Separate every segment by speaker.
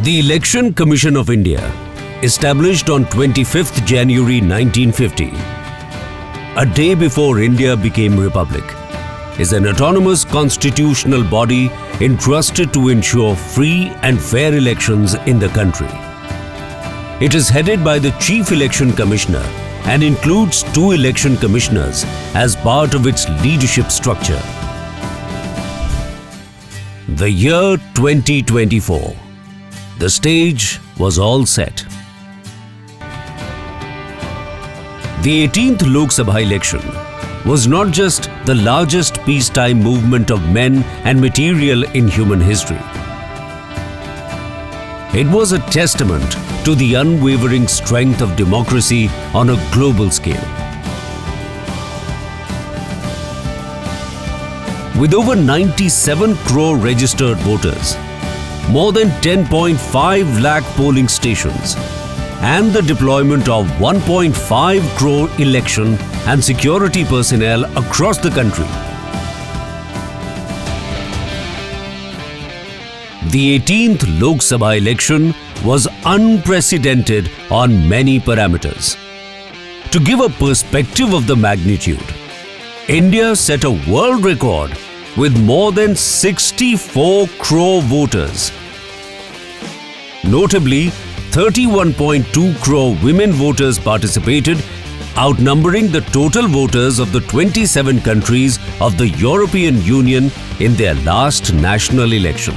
Speaker 1: The Election Commission of India, established on 25th January 1950, a day before India became republic, is an autonomous constitutional body entrusted to ensure free and fair elections in the country. It is headed by the Chief Election Commissioner and includes 2 election commissioners as part of its leadership structure. The year 2024. The stage was all set. The 18th Lok Sabha election was not just the largest peacetime movement of men and material in human history. It was a testament to the unwavering strength of democracy on a global scale. With over 97 crore registered voters, more than 10.5 lakh polling stations, and the deployment of 1.5 crore election and security personnel across the country, the 18th Lok Sabha election was unprecedented on many parameters. To give a perspective of the magnitude, India set a world record with more than 64 crore voters. Notably, 31.2 crore women voters participated, outnumbering the total voters of the 27 countries of the European Union in their last national election.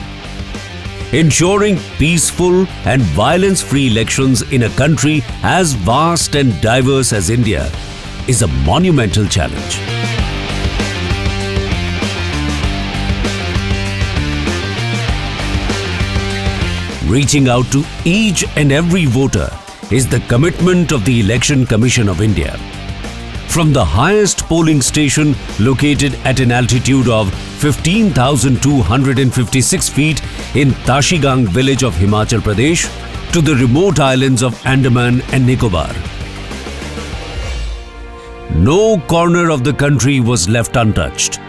Speaker 1: Ensuring peaceful and violence-free elections in a country as vast and diverse as India is a monumental challenge. Reaching out to each and every voter is the commitment of the Election Commission of India. From the highest polling station located at an altitude of 15,256 feet in Tashigang village of Himachal Pradesh to the remote islands of Andaman and Nicobar, no corner of the country was left untouched.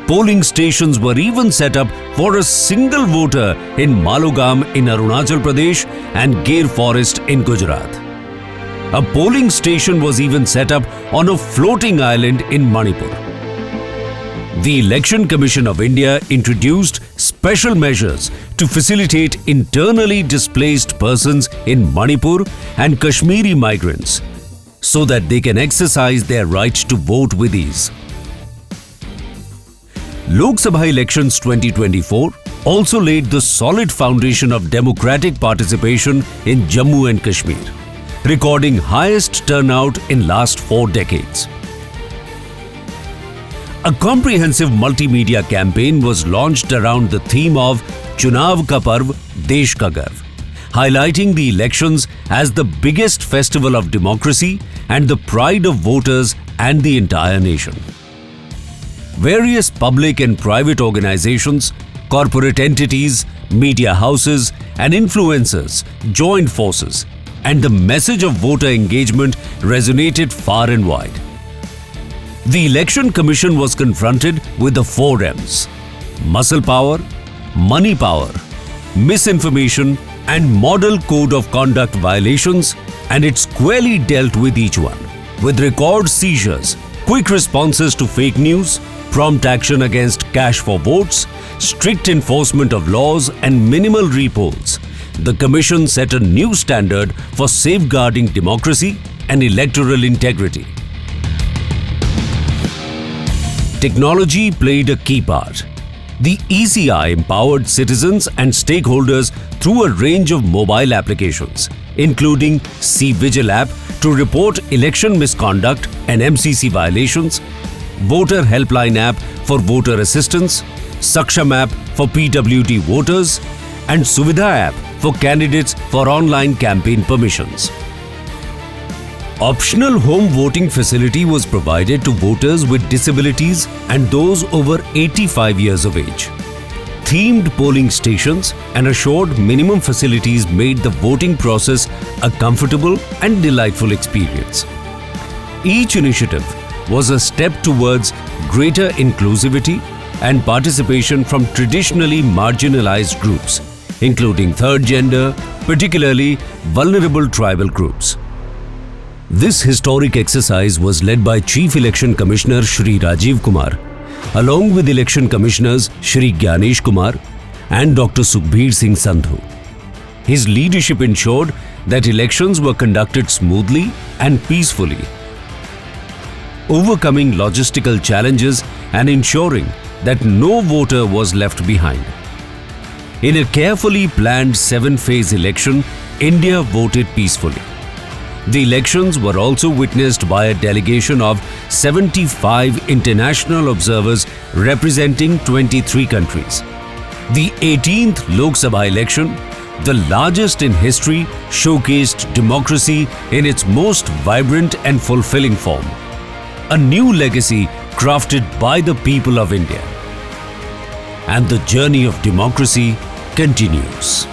Speaker 1: Polling stations were even set up for a single voter in Malogam in Arunachal Pradesh and Gir Forest in Gujarat. A polling station was even set up on a floating island in Manipur. The Election Commission of India introduced special measures to facilitate internally displaced persons in Manipur and Kashmiri migrants so that they can exercise their right to vote with ease. Lok Sabha elections 2024 also laid the solid foundation of democratic participation in Jammu and Kashmir, recording highest turnout in last 4 decades. A comprehensive multimedia campaign was launched around the theme of Chunav Ka Parv, Desh Ka Garv, highlighting the elections as the biggest festival of democracy and the pride of voters and the entire nation. Various public and private organizations, corporate entities, media houses, and influencers joined forces, and the message of voter engagement resonated far and wide. The Election Commission was confronted with the 4 M's: muscle power, money power, misinformation, and model code of conduct violations, and it squarely dealt with each one, with record seizures, quick responses to fake news, prompt action against cash for votes, strict enforcement of laws, and minimal repolls. The Commission set a new standard for safeguarding democracy and electoral integrity. Technology played a key part. The ECI empowered citizens and stakeholders through a range of mobile applications, including C-Vigil app to report election misconduct and MCC violations, Voter Helpline app for voter assistance, Saksham app for PWD voters, and Suvidha app for candidates for online campaign permissions. Optional home voting facility was provided to voters with disabilities and those over 85 years of age. Themed polling stations and assured minimum facilities made the voting process a comfortable and delightful experience. Each initiative was a step towards greater inclusivity and participation from traditionally marginalized groups, including third gender, particularly vulnerable tribal groups. This historic exercise was led by Chief Election Commissioner Shri Rajiv Kumar, along with Election Commissioners Shri Gyanesh Kumar and Dr. Sukhbir Singh Sandhu. His leadership ensured that elections were conducted smoothly and peacefully, overcoming logistical challenges and ensuring that no voter was left behind. In a carefully planned 7-phase election, India voted peacefully. The elections were also witnessed by a delegation of 75 international observers representing 23 countries. The 18th Lok Sabha election, the largest in history, showcased democracy in its most vibrant and fulfilling form. A new legacy crafted by the people of India. And the journey of democracy continues.